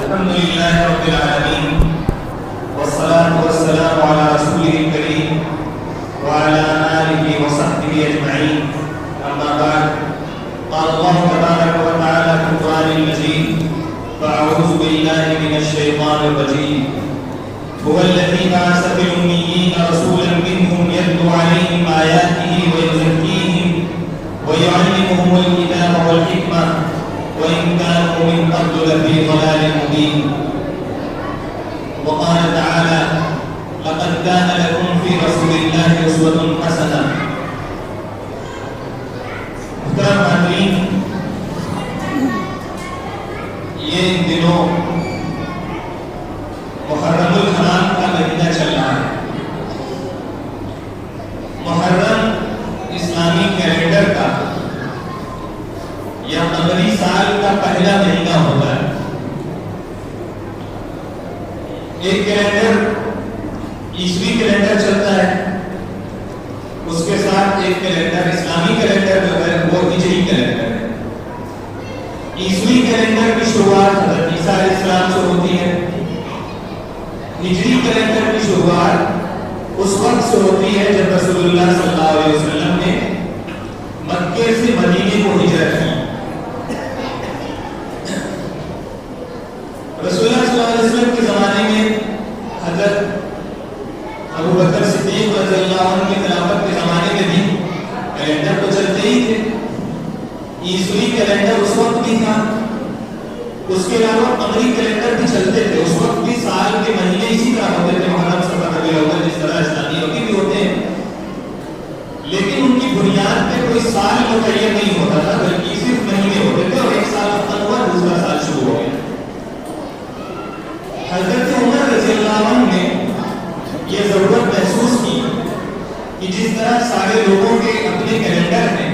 الحمد لله رب العالمين والصلاة والسلام على رسوله الكريم وعلى آله وصحبه أجمعين. أما بعد، قال الله تبارك وتعالى في القرآن المجيد: فأعوذ بالله من الشيطان الرجيم. هو الذي بعث في الأميين رسولا منهم يتلو عليهم آياته ويزكيهم ويعلمهم الكتاب والحكمة وإن كانوا من قبل لفي ضلال مبين. وقال تعالى: لقد كان لكم في رسول الله أسوة حسنة. محترم حاضرین، یہ ان دنوں محرم الحرام کا مہینہ چل رہا ہے. محرم اسلامی کیلنڈر کا یا قمری سال کا پہلا مہینہ ہوتا ہے. ایک کیلنڈر عیسوی کیلنڈر چلتا ہے، اس کے ساتھ ایک کیلنڈر اسلامی کیلنڈر جو ہے وہ ہجری کیلنڈر ہے. عیسوی کیلنڈر کی شروعات حضرت عیسیٰ علیہ السلام سے ہوتی ہے. ہجری کیلنڈر کی شروعات اس وقت سے ہوتی ہے جب رسول اللہ صلی اللہ علیہ وسلم نے مکے سے مدینے کو ہجرت کی. رسول اللہ صلی اللہ علیہ وسلم کے زمانے میں حضرت ابو بکر صدیق رضی اللہ عنہ کی خلافت کے زمانے میں بھی کیلنڈر تو چلتے ہی تھے. عیسوی کیلنڈر اس وقت بھی تھا، اس کے علاوہ قمری کیلنڈر بھی چلتے تھے. اس وقت بھی سال کے مہینے اسی طرح ہوتے تھے، محرم صفر ربیع الاول جس طرح اسلامیوں کے بھی ہوتے ہیں، لیکن ان کی بنیاد پہ کوئی سال متعین نہیں ہوتا تھا، بلکہ صرف مہینے ہوتے تھے اور ایک سال ختم ہوا دوسرا سال شروع ہو گیا. حضرت عمر رضی اللہ عنہ نے یہ ضرورت محسوس کی کہ جس طرح سارے لوگوں کے اپنے کیلنڈر ہیں،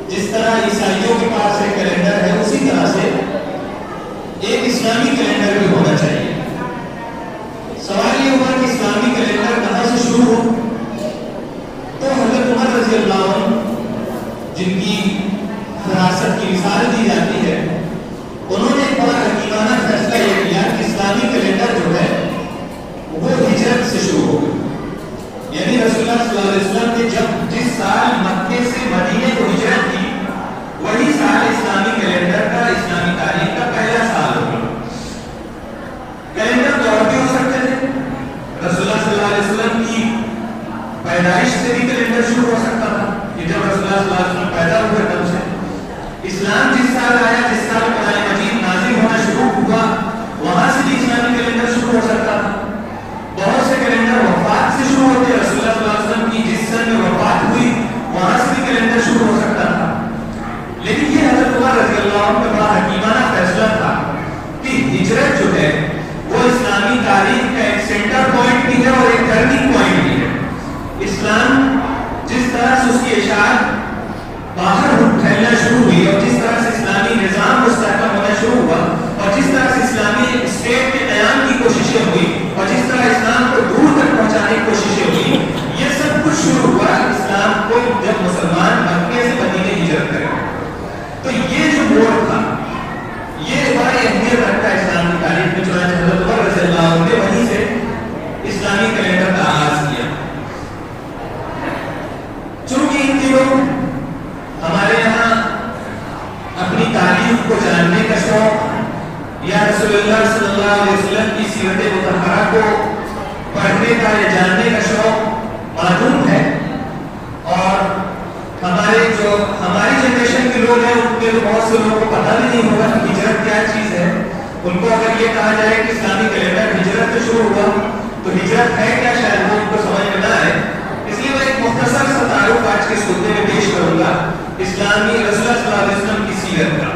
جس طرح عیسائیوں کے پاس ایک کیلنڈر ہے، اسی طرح سے ایک اسلامی کیلنڈر بھی ہونا چاہیے. سوال یہ ہوا کہ اسلامی کیلنڈر کہاں سے شروع ہو؟ تو حضرت عمر رضی اللہ عنہ، جن کی فراست کی مثال دی جاتی ہے، انہوں نے ایک بڑا حکیمانہ فیصلہ یہ کیا کہ اسلامی کیلنڈر جو ہے وہ ہجرت سے شروع ہو گیا. یعنی رسول اللہ صلی اللہ علیہ وسلم نے جس سال مکے سے مدینے کو ہجرت کی، وہی سال اسلامی کیلنڈر کا، اسلامی تاریخ کا پہلا سال ہوگا. کیلنڈر تو اور بھی ہو سکتے تھے. رسول اللہ صلی اللہ علیہ وسلم کی پیدائش سے بھی کیلنڈر شروع ہو سکتا تھا کہ جب رسول اللہ صلی اللہ علیہ وسلم پیدا ہوئے تب سے. اسلام جس سال آیا، جس سال قرآن مجید نازل ہونا شروع ہوا، وہاں سے بھی اسلامی کیلنڈر شروع ہو سکتا تھا. بہت سے کیلنڈر وفات سے شروع ہوتے ہیں. رسول اللہ صلی اللہ علیہ وسلم کی جس سن میں وفات ہوئی وہاں سے بھی کیلنڈر شروع ہو سکتا تھا. لیکن یہ حضرت عمر رضی اللہ عنہ کا بڑا حکیمانہ فیصلہ تھا کہ ہجرت جو ہے وہ اسلامی تاریخ کا ایک سینٹر پوائنٹ بھی ہے اور ایک ٹرننگ پوائنٹ بھی ہے. اسلام جس طرح سے اس کی اشاعت باہر پھیلنا شروع ہوئی اور جس طرح سے اسلامی نظام مستحکم ہونا شروع ہوا اور جس طرح سے اسلامی اسٹیٹ کے قیام کی کوششیں ہوئی اور جس طرح اسلام کو دور تک پہنچانے کی کوششیں ہوئی، یہ سب کچھ شروع ہوا اسلام کو جب مسلمان مکے سے مدینے ہجرت کرے. تو یہ جو موڑ تھا یہ بڑی اہمیت رکھتا ہے اسلام کی تاریخ میں. چنانچہ حضرت عمر رضی اللہ عنہ نے وہیں سے اسلامی کیلنڈر کا آغاز کیا. چونکہ ان دنوں ہمارے یہاں اپنی تاریخ کو جاننے کا شوق یا رسول اللہ صلی اللہ علیہ وسلم کی سیرت مطہرہ کو پڑھنے کا یا جاننے کا شوق معلوم ہے، اور ہماری جنریشن کے لوگ ہیں ان کے بہت سے لوگوں کو پتہ بھی نہیں ہوگا کہ ہجرت کیا چیز ہے. ان کو اگر یہ کہا جائے کہ اسلامی کیلنڈر ہجرت سے شروع ہوا تو ہجرت ہے کیا، شاید وہ ان کو سمجھ میں نہ آئے. اس لیے میں ایک مختصر سا تعارف آج کے خطبے میں پیش کروں گا اسلامی رسول اللہ صلی اللہ علیہ وسلم کی سیرت کا.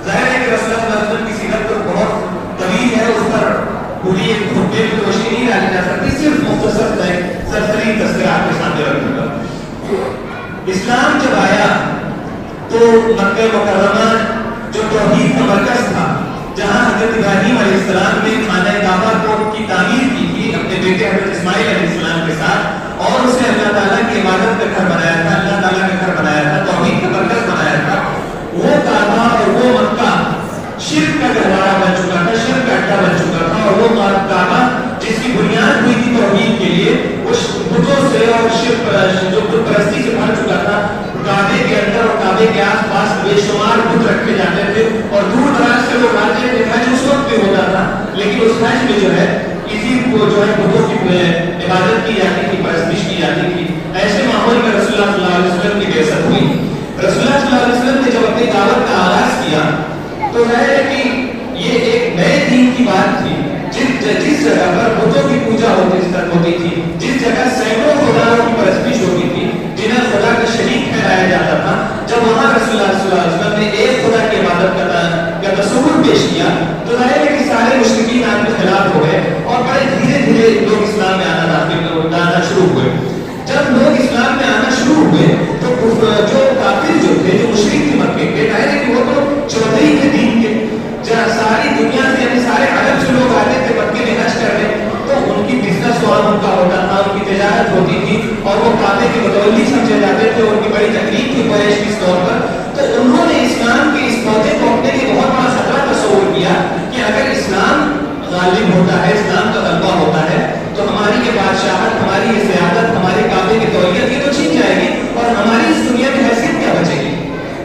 ظاہر ہے کہ رسول اللہ صلی اللہ علیہ وسلم کی سیرت تو بہت طویل ہے، اس پر پوری ایک خطبے میں روشنی نہیں ڈالی جا سکتی، صرف مختصر سرسری تذکرہ آپ کے سامنے رکھوں گا. اسلام جب آیا تو مکہ مکرمہ جو توحید کا مرکز تھا، جہاں حضرت ابراہیم علیہ السلام نے خانہ کعبہ کی تعمیر کی تھی اپنے بیٹے حضرت اسماعیل علیہ السلام کے ساتھ، اور اسے اللہ تعالیٰ کی عبادت کا گھر بنایا تھا، اللہ تعالیٰ کا گھر بنایا تھا، توحید کا مرکز بنایا تھا. وہ کعبہ اور وہ مکہ شرک کا گہوارہ بن چکا تھا، شرک کا تو ظاہر ہے کہ یہ ایک نئے دین کی بات تھی. جس جگہ پر بتوں کی پوجا ہوتی تھی, جس جگہ سینکڑوں خداؤں کی پرستش ہوتی تھی, جنہیں خدا کا شریک ٹھہرایا جاتا تھا, جب وہاں رسول اللہ صلی اللہ علیہ وسلم نے ایک خدا کی عبادت کا تصور پیش کیا تو ظاہر ہے کہ سارے مشرکین آپ کے خلاف ہو گئے اور بڑے دھیرے دھیرے لوگ اسلام میں آنا شروع ہوئے. جب لوگ اسلام میں آنا شروع ہوئے تو جو کافر جو تھے, جو مشرک تھے مکے کے, ظاہر ہے کہ وہ تو چودھری کے دین کے, ساری دنیا سے یعنی سارے عرب سے لوگ آتے تھے مکے میں حج کرنے, تو ان کی بزنس ان کا ہوتا تھا, ان کی تجارت ہوتی تھی اور وہ کعبے کے متولی سمجھے جاتے تھے, ان کی بڑی تقریب تھی قریش کی اس طور پر. تو انہوں نے اسلام کے اس پودے کو اپنے لیے بہت بڑا خطرہ تصور کیا کہ اگر اسلام غالب ہوتا ہے, اسلام کا غلبہ ہوتا ہے, تو ہماری یہ بادشاہت, ہماری یہ سیادت, ہمارے کعبے کی تولیت یہ تو چھین جائے گی اور ہماری اس دنیا میں حیثیت کیا بچے گی.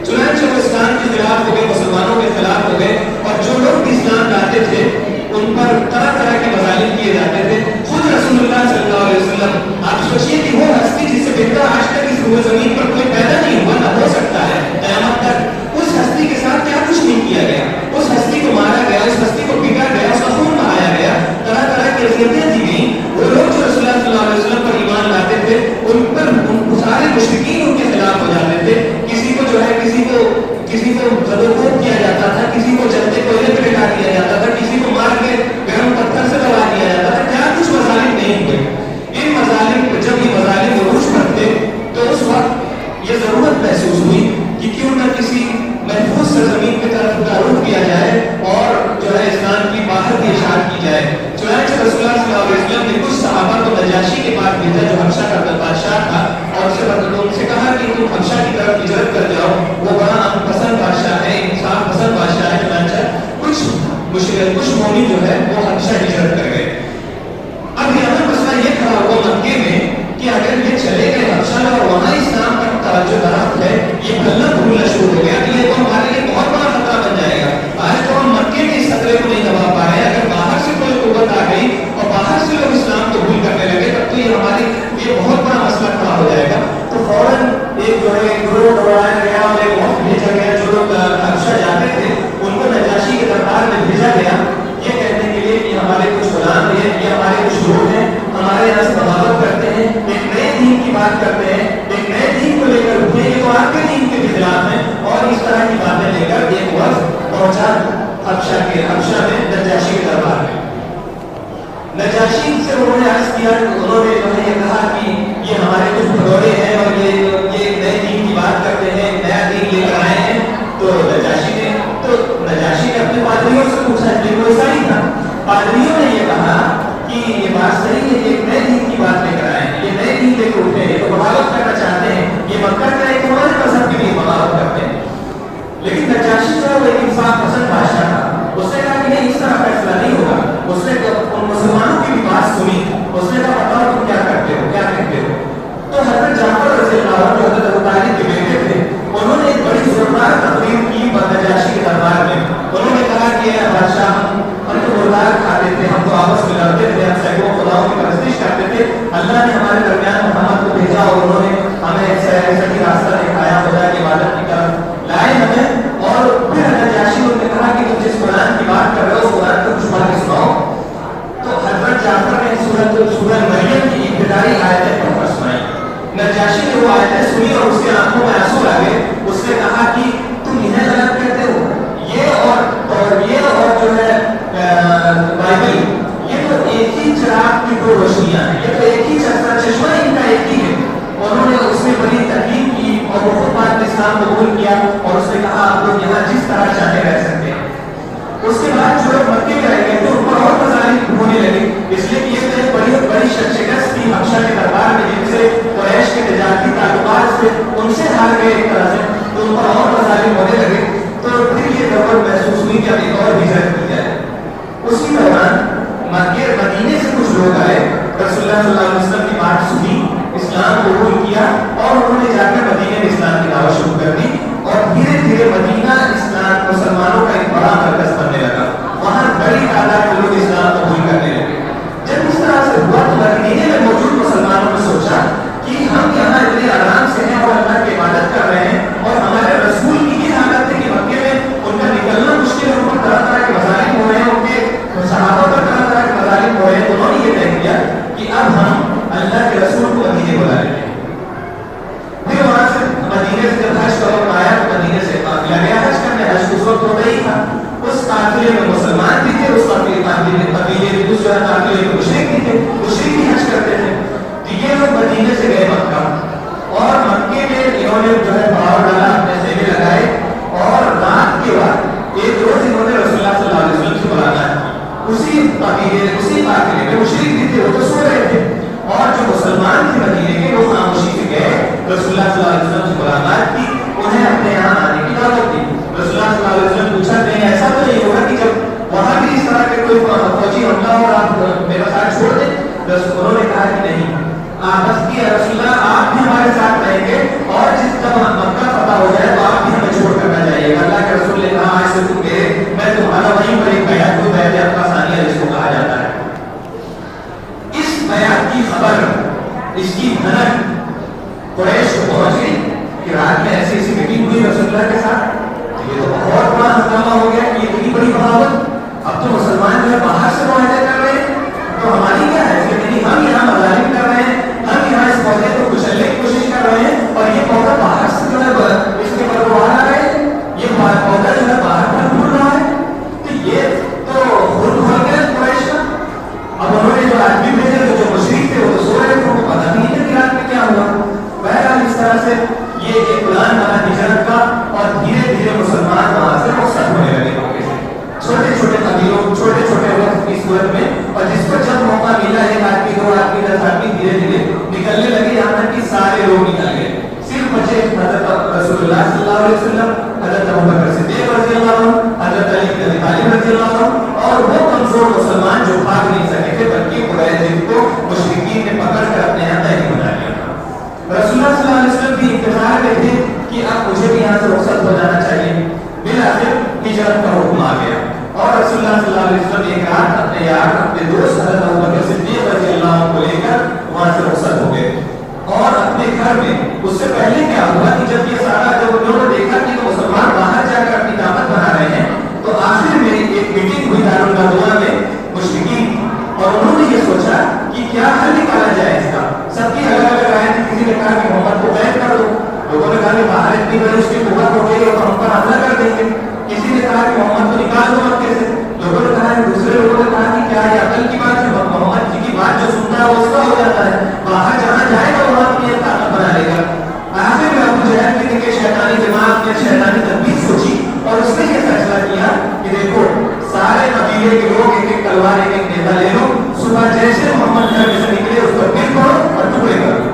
چنانچہ وہ اسلام کے خلاف ہو گئے, مسلمانوں کے خلاف ہو گئے, اور جو لوگ بھی اسلام لاتے تھے ان پر طرح طرح کے مظالم کیے جاتے تھے. خود رسول اللہ صلی اللہ علیہ وسلم, آپ سوچیے کہ وہ ہستی جس سے بہتر آج تک اس روئے زمین پر کوئی پیدا نہیں ہوا, نہ ہو سکتا ہے قیامت تک, اس ہستی کے ساتھ کیا کچھ نہیں کیا گیا, اس ہستی کو مارا گیا, اس ہستی کو پیٹا گیا, اس کا خون بہایا گیا, طرح طرح کی اذیتیں دی گئیں. وہ لوگ جو رسول اللہ صلی اللہ علیہ وسلم پر ایمان لاتے تھے ان پر سارے مشرکین ان کے خلاف ہو جاتے تھے. کسی کو جو ہے کسی کو ضرور کیا جاتا تھا, کسی کو جلتے کوئلے پہ لٹا دیا جاتا تھا, کسی کو مار کے گرم پتھر سے دبا دیا جاتا تھا. کیا کچھ مظالم نہیں ہوئے. ان مظالم جب یہ مظالم عروج پر تھے تو اس وقت یہ ضرورت محسوس ہوئی کہ کیوں نہ کسی محفوظ سرزمین کی طرف تعارف کیا جائے اور جو ہے اسلام کی باہر کی اشاعت کی جائے. چنانچہ رسول اللہ صلی اللہ علیہ وسلم نے کچھ صحابہ کو نجاشی کے پاس بھیجا جو حبشہ کا بادشاہ تھا, اور ان سے کہا کہ تم حبشہ کی طرف ہجرت کر جاؤ, وہ بڑا امن پسند بادشاہ ہے, انصاف پسند بادشاہ ہے. چنانچہ کچھ مومن جو ہے وہ حبشہ ہجرت کر گئے. اب یہاں مسئلہ یہ کھڑا ہوا مکے میں کہ اگر یہ چلے گئے حبشہ اور وہاں اسلام کا توجہ درخت ہے, یہ پھلنا پھولنا شروع ہو گیا, تو یہ تو ہمارے لیے بہت بڑا خطرہ بن جائے گا. آج تو ہم مکے میں اس خطرے کو نہیں دبا پا رہے, اگر باہر سے کوئی قوت آ گئی اور باہر سے لوگ اسلام قبول کرنے لگے تب تو یہ ہمارے یہ بہت بڑا مسئلہ کھڑا ہو جائے گا. تو فوراً ایک جو ہے گروہ دوڑایا گیا اور ایک وقت بھیجا گیا, جو لوگ حبشہ جاتے تھے ان کو نجاشی کے دربار میں بھیجا گیا یہ کہنے کے لیے کہ ہمارے کچھ غلام ہیں, یہ ہمارے کچھ لوگ ہیں, ہمارے یہاں سے بغاوت کرتے ہیں, ایک نئے دین کی بات کرتے ہیں, ایک نئے دین کو لے کر اٹھے, یہ تو آپ کے دین کے خلاف ہیں, اور اس طرح کی باتیں لے کر ایک وقت پہنچا حبشہ میں نجاشی کے دربار میں. نجاشی سے انہوں نے عرض کیا, انہوں نے جو ہے یہ کہا کہ یہ ہمارے کچھ بھگوڑے ہیں اور یہ نئے دین کی بات کرتے ہیں, نیا دین لے کر آئے ہیں. تو نجاشی نے اپنے پادریوں سے پوچھا, جو وہ عیسائی تھا, پادریوں نے یہ کہا کہ یہ بات صحیح ہے, یہ نئے دین کی بات لے کر آئے ہیں, یہ نئے دین لے کر اٹھے ہیں, تو بغاوت کرنا چاہتے ہیں, یہ مکہ کا ایک ہمارے مذہب کے لیے بغاوت کرتے ہیں. لیکن نجاشی جو ہے وہ ایک انصاف پسند بادشاہ تھا, اس نے کہا کہ نہیں, اس طرح فیصلہ نہیں ہوگا. اس نے ان مسلمانوں کی بھی بات سنی, اس نے کہا بتاؤ تم کیا کرتے ہو, کیا کہتے ہو. تو حضرت جعفر رضی اللہ عنہ جو حضرت ابو طالب کے بیٹے تھے, انہوں نے ایک بڑی زوردار تقریر کی نجاشی کے دربار میں. انہوں نے کہا کہ بادشاہ ہم تو مردار کھاتے تھے, ہم تو آپس میں لڑتے تھے, ہم سینکڑوں خداؤں کی پرستش کرتے تھے, اللہ نے ہمارے درمیان محمد کو بھیجا اور انہوں نے ہمیں صحیح راستہ دکھایا, خدا کی عبادت کی طرف لائے ہمیں. اور پھر نجاشی نے کہا کہ تم جس قرآن کی بات کر رہے ہو اس قرآن کو کچھ پڑھ کے سناؤ. تو حضرت جعفر نے سورہ مریم کی ابتدائی آیتیں پڑھ کر سنائی. نجاشی نے وہ آیتیں سنی اور اس کے آنکھوں میں آنسو آ گئے. اس نے کہا کہ تم انہیں غلط کہتے ہو, یہ اور جو ہے بائبل, یہ تو ایک ہی چراغ کی دو روشنیاں ہیں, یہ تو ایک ہی چشمہ ان کا ایک ہی ہے. انہوں نے اس میں بڑی تکلیف کی اور وہ خود بات اسلام قبول کیا, اور اس نے کہا آپ لوگ یہاں جس طرح چاہتے رہ سکتے ہیں. اس کے بعد جو لوگ مکے میں رہ گئے تو ان پر اور مظالم ہونے لگے, اس لیے کہ یہ تو ایک بڑی شکست تھی حبشہ کے دربار میں, جن سے قریش کے تجارتی تعلقات سے ان سے ہار گئے ایک طرح سے, تو ان پر اور مظالم ہونے لگے. تو پھر یہ ضرورت محسوس ہوئی کہ اب ایک اور ہجرت کی جائے. اسی دوران مدینے سے کچھ لوگ آئے, رسول اللہ صلی اللہ علیہ وسلم کی بات سنی, اسلام قبول کیا, اور انہوں نے جا کر مدینے میں اسلام کی دعوت شروع کر دی. اور دھیرے دھیرے مدینہ اسلام مسلمانوں کا ایک بڑا مرکز بننے لگا, وہاں بڑی تعداد کے لوگ اسلام قبول کرنے لگے. جب اس طرح سے ہوا تو مدینے میں موجود مسلمانوں نے سوچا کہ ہم یہاں اتنے آرام سے ہیں اور اللہ کی عبادت کر رہے ہیں, اور ہمارے رسول کی یہ حالت ہے کہ مکے میں ان کا نکلنا مشکل اس قافلے میں مسلمان بھی تھے، اس قبیلے کے دوسرے قافلے میں مشرک بھی تھے، مشرک بھی حج کرتے تھے. تو یہ لوگ مدینے سے گئے مکہ، اور مکے میں انہوں نے جو ہے پہاڑ ڈالا، اپنے خیمے لگائے، اور رات کے بعد ایک روز انہوں نے رسول اللہ صلی اللہ علیہ وسلم سے ملاقات کی. اسی قبیلے اسی قافلے میں مشرک بھی تھے، وہ تو سو رہے تھے، اور جو مسلمان تھے مدینے کے وہ خاموشی سے گئے، رسول اللہ صلی اللہ علیہ وسلم سے ملاقات کی، انہیں اپنے یہاں آنے کی دعوت دی. رسول اللہ صلی اللہ علیہ وسلم پوچھا کہ ایسا تو نہیں ہوگا کہ جب وہاں بھی اس طرح کے کوئی فوجی حملہ ہو اور آپ میرا ساتھ چھوڑ دیں؟ انہوں نے کہا کہ نہیں، بس کہ رسول اللہ آپ بھی ہمارے ساتھ رہیں گے، اور جس جب مکہ فتح ہو جائے تو آپ بھی ہمیں چھوڑ کر نہ جائیے گا. اللہ کے رسول نے کہا آج سے تم میرے، میں تمہارا وہیں پر ایک بیعت کو بیعت عقبہ ثانیہ جس کو کہا جاتا ہے. اس بیعت کی خبر، اس کی بھنک قریش کو پہنچ گئی کہ رات میں ایسی ایسی میٹنگ ہوئی رسول اللہ کے ساتھ. یہ تو بہت بڑا ہنگامہ ہو گیا، یہ اتنی بڑی بغاوت. اب تو مسلمان جو ہے باہر سے معاہدے کر رہے ہیں، تو ہماری کیا ہے کہ نہیں، ہم یہاں مظالم کر رہے ہیں، ہم یہاں اس پودے کو کچلنے کی کوشش کر رہے ہیں، اور یہ پودا باہر سے جو ہے اس کے پروار آ رہے ہیں، یہ پودا جو ہے باہر پر پھول رہا ہے. تو یہ تو خود کھول گیا قریش کا. اب انہوں نے جو آدمی بھیجے جو مشرک تھے وہ تو سو رہے تھے، ان کو پتہ نہیں ہے کہ رات میں کیا ہوا. بہرحال اس طرح سے یہ ایک پلان بنا ہجرت کا، اور دھیرے دھیرے مسلمان وہاں سے رخصت ہونے لگے مکے سے، چھوٹے چھوٹے قبیلوں، چھوٹے چھوٹے وقت کی صورت میں. اور جس کو جب موقع ملا، ایک آدمی، دو آدمی، 10 آدمی، دھیرے دھیرے نکلنے لگے، یہاں تک کہ سارے لوگ نکل گئے. صرف بچے حضرت رسول اللہ صلی اللہ علیہ وسلم، حضرت ابوبکر صدیق رضی اللہ عنہ، حضرت علی بن ابی طالب رضی اللہ عنہ، اور وہ کمزور مسلمان جو بھاگ نہیں سکے تھے، بلکہ قریش جن کو مشرکین نے پکڑ کر اپنے یہاں قید بنا لیا تھا. رسول اللہ صلی اللہ علیہ وسلم بھی انتظار میں تھے کہ اب مجھے بھی یہاں سے رخصت ہو جانا چاہیے. بالآخر ہجرت کا حکم آ گیا، اور رسول اللہ صلی اللہ علیہ وسلم ایک رات اپنے یار، اپنے دوست حضرت ابوبکر صدیق رضی اللہ عنہ کو لے کر وہاں سے رخصت ہو گئے. اور اپنے گھر میں، اس سے پہلے کیا ہوا کہ جب یہ سارا، جب انہوں نے دیکھا کہ مسلمان باہر جا کر اپنی طاقت بنا رہے ہیں، تو آخر میں ایک میٹنگ ہوئی دارالندوہ میں مشرکین، اور انہوں نے یہ سوچا کہ کیا حل نکالا جائے اس کا. سب کی الگ الگ رائے تھی. کسی نے کہا کہ محمد کو قید کر دو، لوگوں نے کہا کہ باہر اتنی بڑی اس کی قوت ہو گئی اور ہم پر حملہ کر دیں گے. کسی نے کہا کہ محمد کو نکال دو مکے سے. لوگوں نے کہا، دوسرے لوگوں نے کہا کہ کیا یہ عقل کی بات ہے، محمد جی کی بات جو سنتا ہے وہ اس کا ہو جاتا ہے، باہر جہاں جائے گا وہاں اپنی ایک طاقت بنا لے گا. آخر میں ابو جہل کے شیطانی دماغ نے شیطانی تدبیر سوچی، اور اس نے یہ فیصلہ کیا کہ دیکھو سارے قبیلے کے لوگ ایک ایک تلوار، ایک ایک نیزہ لے لو، صبح جیسے محمد گھر میں سے نکلے اس پر گر پڑو اور ٹکڑے کر دو.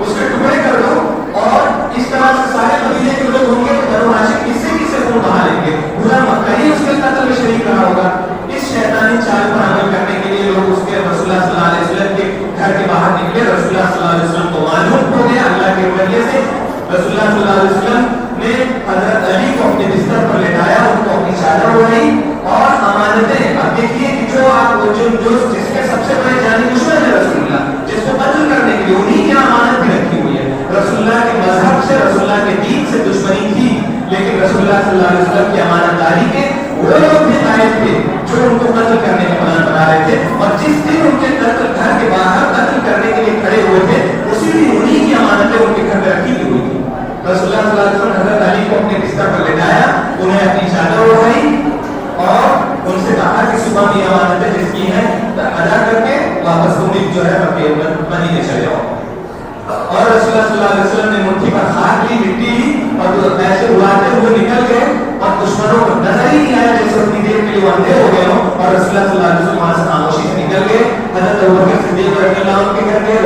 اس کے ٹکڑے کر دو، اور اس طرح سے سارے قبیلے کے لوگ ہوں گے تو بنو ہاشم کس سے خون بہا لیں گے، پورا مکہ ہی اس کے قتل میں شریک رہا ہوگا. اس شیطانی چال پر عمل کرنے کے لیے لوگ اس کے رسول اللہ صلی اللہ علیہ وسلم کے گھر کے باہر نکلے. رسول اللہ صلی اللہ علیہ وسلم کو معلوم ہو گیا اللہ کے وجہ سے. رسول اللہ صلی اللہ علیہ وسلم نے حضرت علی کو اپنے بستر پر لٹایا، ان کو اپنی چادر اڑائی، اور امانتیں، اب دیکھیے کہ جو آپ جس کے سب سے بڑے جانی دشمن ہے رسول اللہ، جس کو قتل کرنے کے لیے انہیں کی امانت بھی رکھی ہوئی ہے. رسول اللہ کے مذہب سے، رسول اللہ کے دین سے دشمنی تھی، لیکن رسول اللہ صلی اللہ علیہ وسلم کی امانت داری کے وہ لوگ بھی قائد تھے جو ان کو قتل کرنے کا پلان بنا رہے تھے. اور جس دن ان کے گھر کے باہر قتل کرنے کے لیے کھڑے ہوئے تھے، اسی دن انہیں کی امانتیں ان کے گھر میں رکھی ہوئی تھی. رسول اللہ صلی اللہ علیہ وسلم حضرت علی کو اپنے بستر پر لٹایا، انہیں اپنی چادر اڑائی، اور ان سے کہا کہ صبح کی امانتیں جس کی ہیں ادا کر کے واپس تم جو ہے مدینے چلے جاؤ. اور رسول اللہ صلی اللہ علیہ وسلم نے مٹھی پر خاک لی، مٹی لی، اور پیسے اڑاتے ہوئے نکل گئے، اور دشمنوں کو نظر ہی نہیں آیا جیسے اتنی دیر کے لیے وہ اندھے ہو گئے ہوں. اور رسول اللہ صلی اللہ علیہ وسلم وہاں سے خاموشی سے نکل گئے. حضرت ابوبکر صدیق رضی اللہ عنہ کے گھر گئے.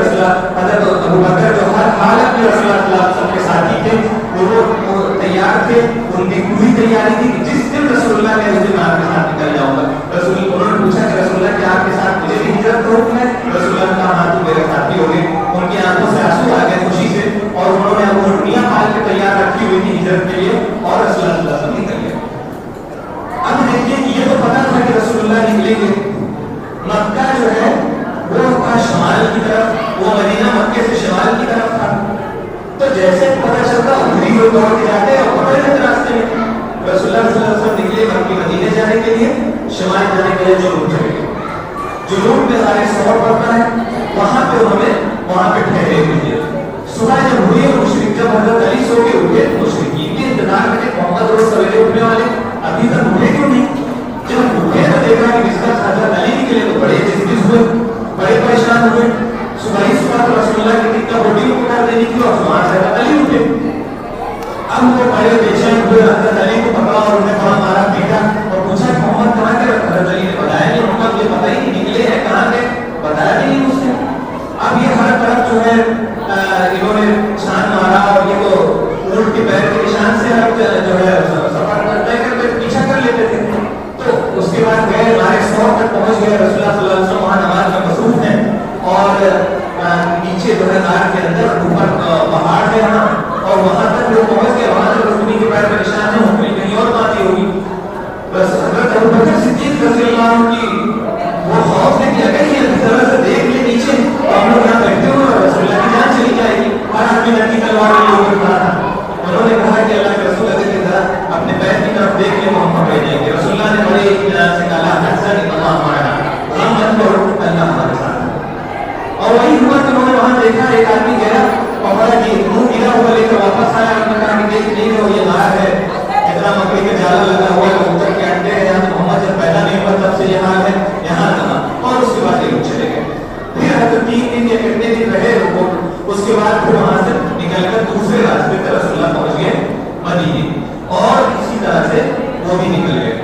حضرت ابوبکر جو ہر حالت میں رسول اللہ صلی اللہ علیہ وسلم کے ساتھی تھے، وہ تیار تھے، ان کی پوری تیاری تھی کہ جس دن رسول اللہ نے اس دن آپ کے ساتھ نکل جاؤں گا. انہوں نے پوچھا کہ رسول اللہ کیا آپ کے ساتھ مجھے بھی ہجرت کا حکم ہے؟ رسول اللہ نے کہا ہاں تو میرے ساتھی ہو گئے. ان کی آنکھوں سے آنسو آ گئے خوشی سے، اور انہوں نے وہ دنیا پال کے تیار رکھی ہوئی تھی ہجرت کے لیے، اور رسول اللہ صلی اللہ علیہ وسلم نکل گئے. اب دیکھیے کہ یہ تو پتا تھا کہ رسول اللہ نکلیں گے. مکہ جو ہے وہ تھا شمال کی طرف، وہ مدینہ مکے سے شمال کی طرف تھا. تو جیسے پتا چلتا ادھری لوگ دوڑ کے جاتے اور پکڑ لیتے راستے میں. رسول اللہ صلی اللہ علیہ وسلم نکلے مکے مدینے جانے کے لیے، شمال جانے کے لیے جنوب چلے گئے. جنوب میں سارے سفر پڑتا ہے، وہاں پہ ٹھہرے ہوئے. صبح جب ہوئی اور مشرک جب حضرت علی سو کے اٹھے، مشرکین کے انتظار میں تھے محمد روز سویرے اٹھنے والے, ابھی تک اٹھے کیوں نہیں؟ جب اٹھے تو دیکھا کہ اس کا حضرت علی نکلے تو بڑے جس ہوئے, بڑے پریشان ہوئے. صبح تو رسول اللہ کی ٹکا روٹی کو پکار دینے کی, اور وہاں سے حضرت علی اٹھے. اب وہ بڑے بے چین ہوئے, حضرت علی کو پکڑا اور انہیں بڑا مارا پیٹا اور پوچھا محمد کہاں گئے؟ حضرت علی نے بتایا نہیں, ان کا مجھے پتہ ہی نہیں, نکلے ہیں کہاں گئے بتایا نہیں اس نے. اب یہ ہر طرف جو ہے انہوں نے چھان مارا, اور یہ تو اونٹ کے پیر کے نشان سے جو ہے سفر طے کر کے پیچھا کر لیتے تھے. تو اس کے بعد گئے, ہمارے 100 تک پہنچ گئے. رسول اللہ صلی اللہ علیہ وسلم وہاں نماز میں مصروف ہیں, اور نیچے جو ہے غار کے اندر اوپر پہاڑ ہے وہاں, اور وہاں تک وہ پہنچ گئے. وہاں سے رسول کے پیر میں نشان ہے, ہونٹیں کہیں اور باتیں ہوگی. بس حضرت ابوبکر صدیق رضی اللہ عنہ کی وہ خوف ہے کہ اگر یہ ذرا سے دیکھ لے نیچے تو ہم لوگ یہاں بیٹھے ہوئے اور رسول اللہ کی جان چلی جائے گی. ہر آدمی نکی تلوار کے اوپر کھڑا تھا. انہوں نے کہا کہ اللہ کے رسول اگر یہ ذرا اپنے پیر کی طرف دیکھ لے تو ہم پکڑ جائیں گے. رسول اللہ نے بڑے اطمینان سے کہا حسن اللہ ہمارا, ہم مت کرو, اللہ ہمارے ساتھ ہے. اور وہی ہوا کہ انہوں نے وہاں دیکھا ایک آدمی گیا پکڑا کہ منہ گرا ہوا لے کر واپس آیا, اور کہا کہ دیکھ نہیں رہو یہ غار ہے, اتنا مکڑی کا جالا لگا ہوا ہے, کبوتر کے انڈے ہیں یہاں, محمد جب پیدا نہیں ہوا تب سے یہ حال ہے, یہاں کہاں. اور اس کے بعد یہ لوگ چلے گئے. پھر حضرت 3 دن یا کتنے دن رہے وہ, اس کے بعد پھر وہاں سے نکل کر دوسرے راستے پہ رسول اللہ پہنچ گئے مدینے, اور اسی طرح سے وہ بھی نکل گئے.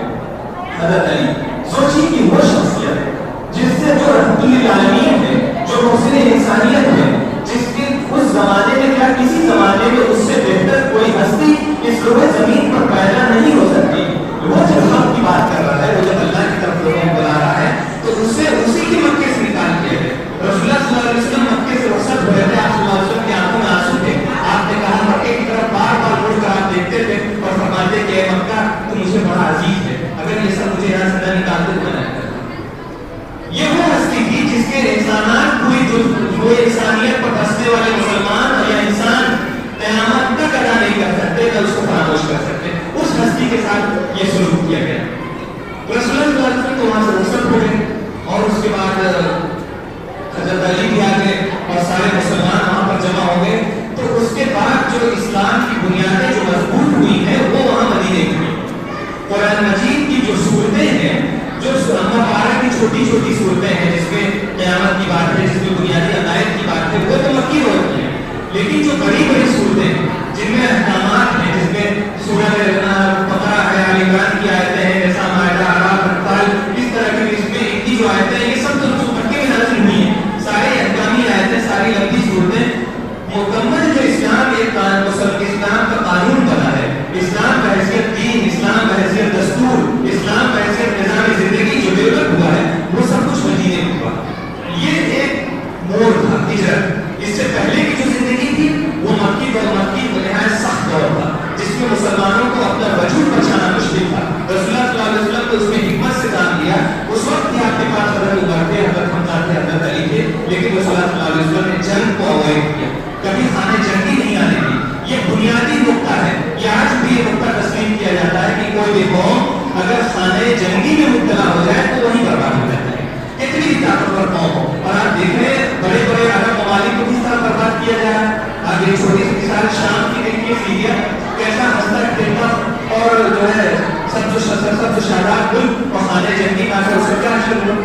حضرت علی سوچی کہ وہ شخصیت ہے جس سے جو رحمت للعالمین ہے, جو محسن انسانیت ہے, جس کے اس زمانے میں کیا کسی زمانے میں اس سے بہتر کوئی ہستی اس روئے زمین پر پیدا نہیں ہو سکتی. وہ جب حق کی بات کر رہا ہے, وہ جب اللہ کی طرف لوگوں کو بلا رہا ہے, تو اس سے اسی کی مکے سے نکال کے رسول اللہ صلی اللہ علیہ وسلم مکے سے رخصت ہوئے تھے. آپ صلی اللہ علیہ وسلم کی آنکھوں میں آنسو تھے. آپ نے کہا مکے کی طرف بار بار مڑ کر آپ دیکھتے تھے اور فرماتے کہ اے مکہ تو مجھے بڑا عزیز ہے, اگر یہ سب مجھے یہاں سے نہ نکالتے تو میں نہ کرتا. یہ وہ ہستی تھی جس کے انسانات پوری انسانیت پر بسنے والے مسلمان یا انسان قیامت تک ادا نہیں کر سکتے, نہ اس کو فراموش کر سکتے. اس ہستی کے ساتھ یہ سلوک کیا گیا. رسول اللہ صلی اللہ علیہ وسلم تو وہاں سے رخصت ہو گئے, اور اس کے بعد حضرت علی بھی آ گئے اور سارے مسلمان وہاں پر جمع ہو گئے. تو اس کے بعد جو اسلام کی بنیادیں جو مضبوط ہوئی ہیں وہ وہاں مدینے کی ہوئی. قرآن مجید کی جو صورتیں ہیں, جو اما پارہ کی چھوٹی چھوٹی صورتیں ہیں جس میں قیامت کی بات ہے, جس میں بنیادی عقائد کی بات ہے, وہ تو مکی ہوتی ہیں. لیکن جو بڑی بڑی صورتیں جن میں احکامات ہیں, جس میں سورہ بقرہ ہے, آل عمران کی آیتیں ہیں, نساء, مائدہ, اعراف, انفال, اس طرح کی اس میں ان کی جو آیتیں ہیں, یہ سب تو مکے میں نازل ہوئی ہیں. سارے احکامی آیتیں, ساری لمبی صورتیں, مکمل جو اسلام ایک اسلام کا قانون بنا ہے, اسلام کا حیثیت دین, اسلام کا حیثیت دستور, اسلام کا حیثیت نظام زندگی جو ڈیولپ ہوا ہے, وہ سب کچھ مدینے میں ہوا. یہ ایک موڑ تھا ہجرت. اس سے پہلے کی جو زندگی تھی وہ مکی نہایت سخت دور تھا, جس میں مسلمانوں کو اپنا وجود بچانا مشکل تھا. رسول اللہ صلی اللہ علیہ وسلم نے اس میں حکمت سے کام لیا. اس وقت بھی آپ کے پاس حضرت عمر تھے, حضرت حمزہ تھے, حضرت علی تھے, لیکن رسول اللہ صلی اللہ علیہ وسلم نے جنگ کو اوائڈ کیا, کبھی خانے جنگی نہیں آنے دی. یہ بنیادی نقطہ ہے. یہ آج بھی یہ نقطہ تسلیم کیا جاتا ہے کہ کوئی بھی قوم اگر خانے جنگی میں مبتلا ہو جائے تو وہیں برباد ہو جاتا ہے, کتنی بھی طاقتور قوم ہو. اور آپ دیکھ رہے ہیں بڑے بڑے عرب ممالک کو کس طرح برباد کیا جا رہا ہے. آج ایک چھوٹی سی مثال شام کی دیکھیے, سیریا کیسا ہنستا کھیلتا اور جو ہے سب جو شاداب ملک اور خانے جنگی کا اس کا کیا حشر ہوا.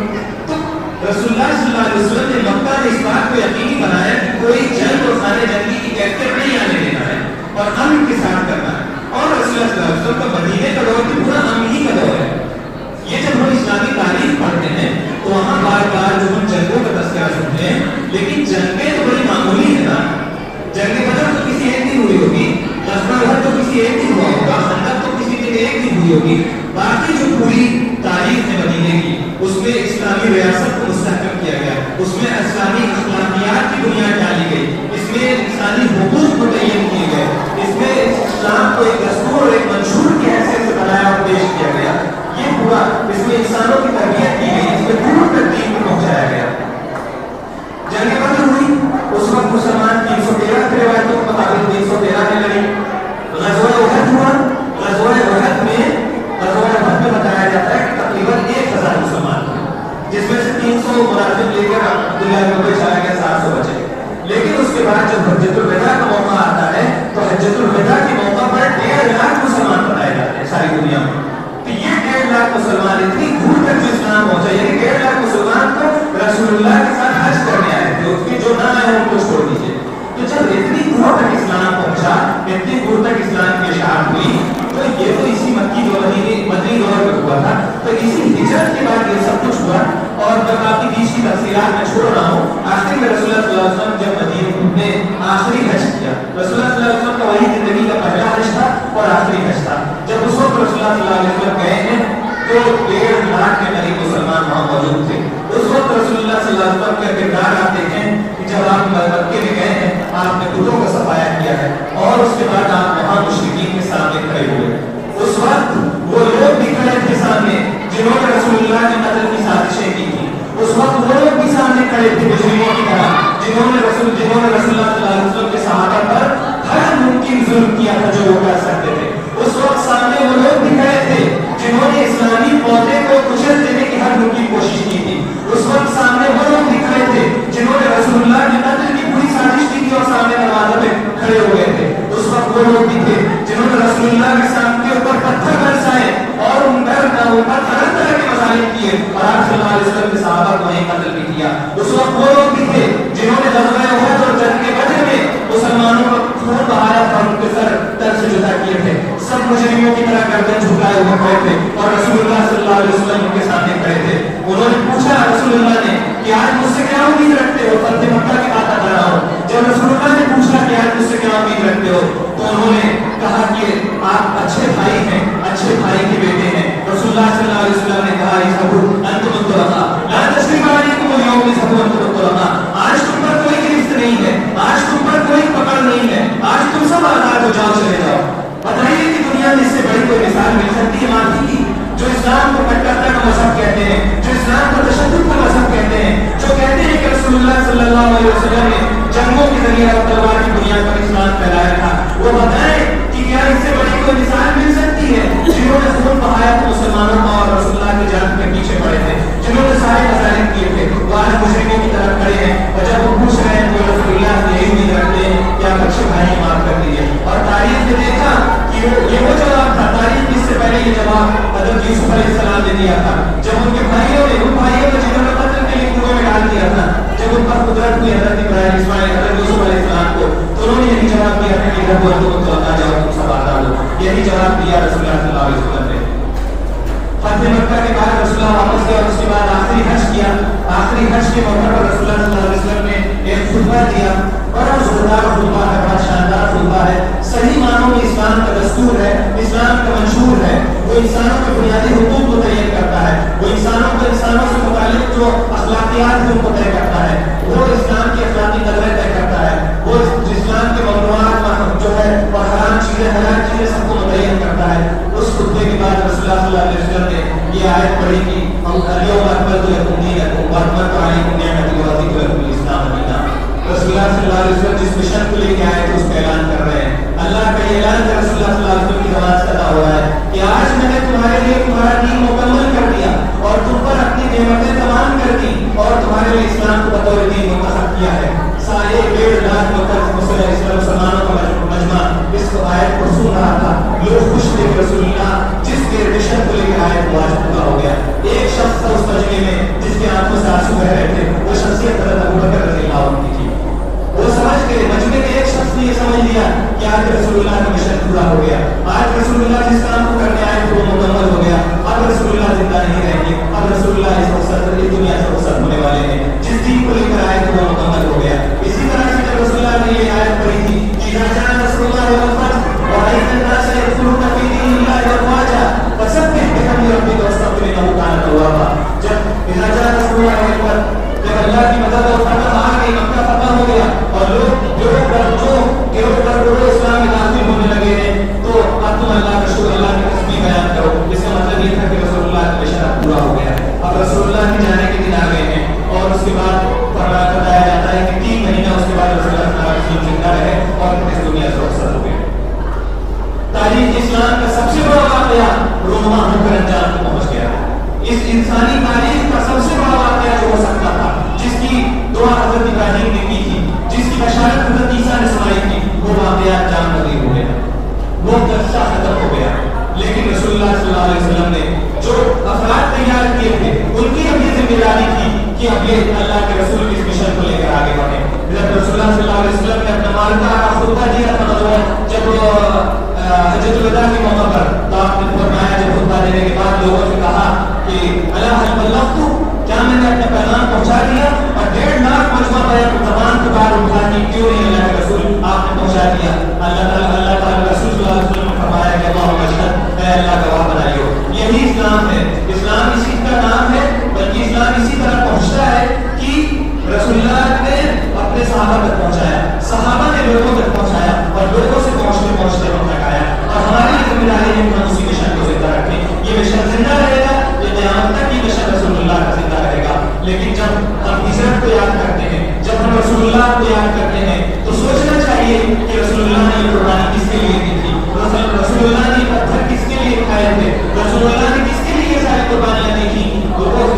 تو رسول اللہ صلی اللہ علیہ وسلم نے مکہ میں اس بات کو یقینی بنایا کہ کوئی جنگ اور خانے جنگی کی کیفیت نہیں آنے دینا ہے اور امن کے ساتھ کرنا ہے. اور رسول اللہ صلی اللہ علیہ وسلم کا مدینے کا دور بھی پورا امن ہی کا دور ہے. یہ جب ہم اسلامی تاریخ پڑھتے ہیں تو وہاں بار بار جو ہم جنگوں کا تذکرہ سنتے ہیں, لیکن جنگیں تو بڑی معمولی ہے نا. جنگ بدر تو کسی ایک دن ہوئی ہوگی, غزوہ احد تو کسی ایک دن ہوا ہوگا, خندق تو کسی دن ایک دن ہوئی ہوگی. باقی جو پوری تاریخ ہے مدینے کی, اس میں اسلامی ریاست کو مستحکم کیا گیا, اس میں اسلامی اخلاقیات کی بنیاد ڈالی گئی, اس میں انسانی حقوق متعین کیے گئے, اس میں اسلام کو ایک دستور اور ایک منشور کی حیثیت سے بنایا اور پیش کیا گیا. یہ پورا اس میں انسانوں کی تربیت کی گئی, اس میں دور تک دین کو پہنچایا گیا. جنگ بدر ہوئی, اس وقت مسلمان 313 کی روایتوں کے مطابق 313 میں لڑی. غزوہ احد ہوا, غزوہ احد میں بتایا جاتا ہے کہ تقریباً 1000 مسلمان تھے, جس میں سے 300 منافق لے کر عبداللہ بن ابی چلا گیا, 700 بچے. لیکن اس کے بعد جب حجۃ الوداع کا موقع آتا ہے تو حجۃ الوداع کے موقع پر 1.5 لاکھ دنیا میں. تو یہ 1.5 لاکھ مسلمان اتنی دور تک جو اسلام پہنچا, یعنی 1.5 لاکھ مسلمان تو رسول اللہ کے ساتھ حج کرنے آئے تھے, اس کے جو نہ آئے ان کو چھوڑ دیجیے. تو جب اتنی دور تک اسلام پہنچا, اتنی دور تک اسلام کی اشاعت ہوئی, تو یہ تو اسی مکی دور مدنی دور میں ہوا تھا. تو اسی ہجرت کے بعد یہ سب کچھ ہوا. اور میں باقی بیچ کی تفصیلات میں چھوڑ رہا ہوں. آخری میں رسول اللہ صلی اللہ علیہ وسلم جب مدینہ نے آخری حج کیا, رسول اللہ صلی اللہ علیہ وسلم کا وہی زندگی کا پہلا حج تھا اور آخری حج تھا. جب اس وقت رسول اللہ صلی اللہ علیہ وسلم گئے ہیں تو 1.5 لاکھ کے قریب مسلمان وہاں موجود تھے. اس وقت رسول اللہ صلی اللہ علیہ وسلم کا کردار آپ دیکھیں کہ جب آپ مکے میں گئے ہیں, آپ نے بتوں کا صفایا کیا ہے اور اس کے بعد آپ وہاں مشرکین کے سامنے کھڑے ہوئے. اس وقت وہ لوگ بھی کھڑے تھے سامنے جنہوں نے رسول اللہ کے قتل کی سازشیں کی تھی. اس وقت وہ لوگ بھی سامنے کھڑے تھے مجرموں کی طرح جنہوں نے رسول اللہ صلی اللہ علیہ وسلم کے صحابہ پر ہر ممکن ظلم کیا تھا جو وہ کر سکتے تھے. اس وقت سامنے وہ لوگ بھی کھڑے تھے جنہوں نے اسلامی پودے کو کچل دینے کی ہر ممکن کوشش کی تھی. اس وقت سامنے وہ لوگ بھی کھڑے تھے جنہوں نے رسول اللہ کے قتل کی پوری سازش کی تھی اور سامنے دروازے پہ کھڑے ہو گئے تھے. اس وقت وہ لوگ بھی تھے جنہوں نے رسول اللہ کے سامنے اوپر پتھر برسائے اور ان پر طرح طرح کے مظالم کیے اور آپ صلی اللہ علیہ وسلم کے صحابہ کو وہیں قتل بھی کیا. اس وقت وہ لوگ بھی تھے جنہوں نے غزوہ احد اور جنگ کے بدر میں مسلمانوں کا خون بہایا تھا, ان کے سر تن سے جدا کیے تھے. سب مجرموں کی طرح گردن جھکائے ہوئے کھڑے تھے اور رسول اللہ صلی اللہ علیہ وسلم ان کے سامنے کھڑے تھے. انہوں نے پوچھا رسول اللہ نے کہ آج مجھ سے کیا امید رکھتے ہو, فتح مکہ کی بات کر رہا ہوں. جب رسول اللہ نے پوچھا کہ آج مجھ سے کیا امید رکھتے ہو, تو انہوں نے کہا کہ آپ اچھے بھائی ہیں, اچھے بھائی کے بیٹے ہیں. رسول اللہ صلی اللہ علیہ وسلم نے کہا انتم الطلقاء لا تثریب علیکم اليوم انتم الطلقاء, آج تم پر کوئی گرفت نہیں ہے, آج تم پر کوئی پکڑ نہیں ہے, آج تم سب آزاد ہو جاؤ, چلے جاؤ. بتائیے کہ دنیا میں اس سے بڑی کوئی مثال مل سکتی ہے ماضی کی, جو اسلام کو کٹاتا کا مذہب کہتے ہیں, جو اسلام کو تشدد کا مذہب کہتے ہیں, جو کہتے ہیں کہ رسول اللہ صلی اللہ علیہ وسلم نے جنگوں کے ذریعے اور تلوار کی بنیاد پر اسلام پھیلایا تھا. وہ بتائیں کہ کیا اس سے بڑی کوئی مثال مل سکتی ہے جنہوں نے خون بہایا تھا مسلمانوں کا اور رسول اللہ کی جان کے پیچھے پڑے تھے, جنہوں نے سارے مظالم کیے تھے, وہ آج مجرموں کی طرف کھڑے ہیں. اور جب وہ پوچھ رہے ہیں تو رسول اللہ سے یہی امید رکھتے ہیں کہ آپ اچھے بھائی معاف کر دیجیے. اور تاریخ نے دیکھا کہ یہ وہ جواب تھا, تاریخ اس سے پہلے یہ جواب حضرت یوسف علیہ السلام نے دیا تھا جب ان کے بھائیوں نے, ان بھائیوں کو جنہوں نے قتل کے لیے کنویں میں ڈال دیا تھا, جب ان پر قدرت ہوئی حضرت ابراہیم اسماعیل حضرت یوسف علیہ السلام کو, تو انہوں نے یہی جواب دیا تھا کہ رب تم مطلقہ جاؤ, تم سب آزاد ہو. یہی جواب دیا رسول اللہ صلی اللہ علیہ وسلم نے. فتح مکہ کے بعد رسول اللہ واپس گئے اور اس کے بعد آخری حج کیا. آخری حج کے موقع پر رسول اللہ صلی اللہ علیہ وسلم نے ایک خطبہ دیا, بڑا زوردار خطبہ ہے, بڑا شاندار خطبہ ہے, صحیح معنوں میں اسلام کا دستور ہے, اسلام کا منشور ہے. وہ انسانوں کے بنیادی حقوق کو تعین کرتا ہے, وہ انسانوں سے متعلق جو اخلاقیات ہیں ان کو طے کرتا ہے, وہ اسلام کی اخلاقی قدریں طے کرتا ہے, وہ اسلام کے ممنوعات جو ہے اور حرام چیزیں حلال چیزیں سب کو متعین کرتا ہے. اس خطبے کے بعد رسول اللہ صلی اللہ علیہ وسلم نے یہ آیت پڑھی کہ ہم اليوم اکملت لکم دینکم واتممت علیکم نعمتی ورضیت لکم الاسلام دینا. رسول اللہ صلی اللہ علیہ وسلم جس مشن کو لے کے آئے تھے اس کا اعلان کر رہے ہیں. اللہ کا یہ اعلان ہے رسول اللہ صلی اللہ علیہ وسلم کی زبان سے ادا ہوا ہے کہ آج میں نے تمہارے لیے تمہارا دین مکمل کر دیا اور تم پر اپنی نعمتیں تمام کر دی اور تمہارے لیے اسلام کو بطور دین منتخب کیا ہے. سارے 1.5 لاکھ مسلمانوں کا مجمع اس آیت کو سن رہا تھا. لوگ خوش تھے کہ رسول اللہ جس کے مشن کو لے کے آئے وہ آج پورا ہو گیا. ایک شخص تھا اس مجمع میں جس کے آنکھوں سے آنسو بہ رہے تھے, وہ شخصیت حضرت ابوبکر رضی اللہ عنہ کی تھی. وہ سمجھ کے مجمع کے ایک شخص نے یہ سمجھ لیا کہ آج رسول اللہ کا مشن پورا ہو گیا, آج رسول اللہ جس کام کو کرنے آئے وہ مکمل ہو گیا, اب رسول اللہ زندہ نہیں رہیں گے, اب رسول اللہ اس دنیا سے رخصت ہونے والے ہیں. جس دین کو لے کر آئے وہ مکمل ہو گیا. اسی طرح سے جب رسول اللہ نے یہ آیت پڑھی تھی کہ اذا جاء نصر اللہ والفتح ورأيت الناس يدخلون في دين الله افواجا فسبح بحمد ربك واستغفر انه كان توابا. جب اذا جاء نصر اللہ والفتح, جب اللہ کی مدد اور فتح آ گئی, مکہ فتح ہو گیا اور لوگ اسلام میں داخل ہونے لگے ہیں, تو اب تم اللہ کا شکر, اللہ کی تسبیح بیان کرو. اس کا مطلب یہ تھا کہ رسول اللہ کا مشن پورا ہو گیا. اب رسول اللہ کے جانے کے دن آ گئے ہیں اور اس کے بعد بتایا جاتا ہے کہ 3 مہینہ اس کے بعد رسول اللہ صلی اللہ علیہ وسلم زندہ رہے اور اس دنیا سے رخصت ہو گئے. تاریخ اسلام کا سب سے بڑا واقعہ روما ہو کر انجام کو پہنچ گیا. اس انسانی تاریخ کا سب سے بڑا واقعہ جو ہو سکتا تھا, جس کی دعا حضرت ابراہیم نے کی تھی, جس کی بشارت حضرت عیسیٰ نے سنائی تھی, وہ واقعہ جام نظیر ہو گیا, وہ قصہ ختم ہو گیا. لیکن رسول اللہ صلی اللہ علیہ وسلم نے جو افراد تیار کیے تھے ان کی اب یہ ذمہ داری تھی کہ اب یہ اللہ کے رسول کی اس مشن کو لے کر آگے بڑھیں. جب رسول اللہ صلی اللہ علیہ وسلم نے اپنا معرکہ کا خطبہ دیا تھا جب حجۃ الوداع کے موقع پر تو آپ نے فرمایا جب خطبہ دینے کے بعد لوگوں سے کہا کہ الا هل بلغت، کیا میں نے اپنا پیغام پہنچا دیا؟ اور 1.5 لاکھ مجمع پر زبان کو بار اٹھا دی کیوں نہیں اللہ کے رسول آپ نے پہنچا دیا. اللہ تعالی رسول صلی اللہ علیہ وسلم نے فرمایا کہ اللہم اشہد، اے اللہ گواہ بنائیو. یہی اسلام ہے. اسلام اسی کا نام ہے، بلکہ اسلام اسی طرح پہنچتا ہے کہ رسول اللہ نے اپنے صحابہ تک پہنچایا، صحابہ نے لوگوں تک پہنچایا اور لوگوں سے پہنچتے پہنچتے ہم تک آیا. اور ہماری ذمہ داری ہے کہ ہم اسی مشن کو زندہ رکھیں. یہ مشن زندہ رہے گا، یہ قیامت تک یہ مشن رسول اللہ کا زندہ رہے گا. لیکن جب ہم ہجرت کو یاد کرتے ہیں، جب ہم رسول اللہ کو یاد کرتے ہیں تو سوچنا چاہیے کہ رسول اللہ نے یہ قربانی کس کے لیے دی تھی، رسول اللہ نے یہ پتھر کس کے لیے کھائے تھے، رسول اللہ نے کس کے لیے یہ ساری قربانیاں دی تھی،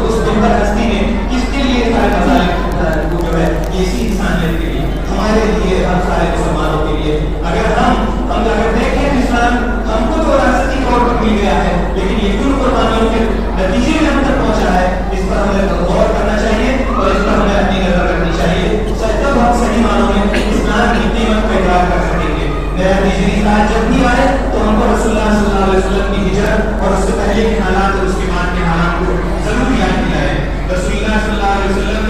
اس دنبر ہستی نے کس کے لیے سارے مظالم جو ہے یہ اسی انسانیت کے لیے، ہمارے لیے، ہم سارے مسلمانوں کے لیے. اگر دیکھیں اسلام ہم کو تو وراثتی طور پر مل گیا ہے، لیکن یہ کن قربانیوں کے نتیجے میں ہم تک پہنچا ہے، اس پر ہمیں غور کرنا چاہیے اور اس پر ہمیں اپنی نظر رکھنی چاہیے. تب ہم صحیح معنوں میں اسلام کی قیمت کو ادراک کر سکیں گے. نیا ہجری سال جب بھی آئے تو ہم کو رسول اللہ صلی اللہ علیہ وسلم کی ہجرت اور اس سے پہلے کے حالات اور اس کے بعد کے حالات کو ضرور یاد دلائیں. رسول اللہ صلی اللہ علیہ وسلم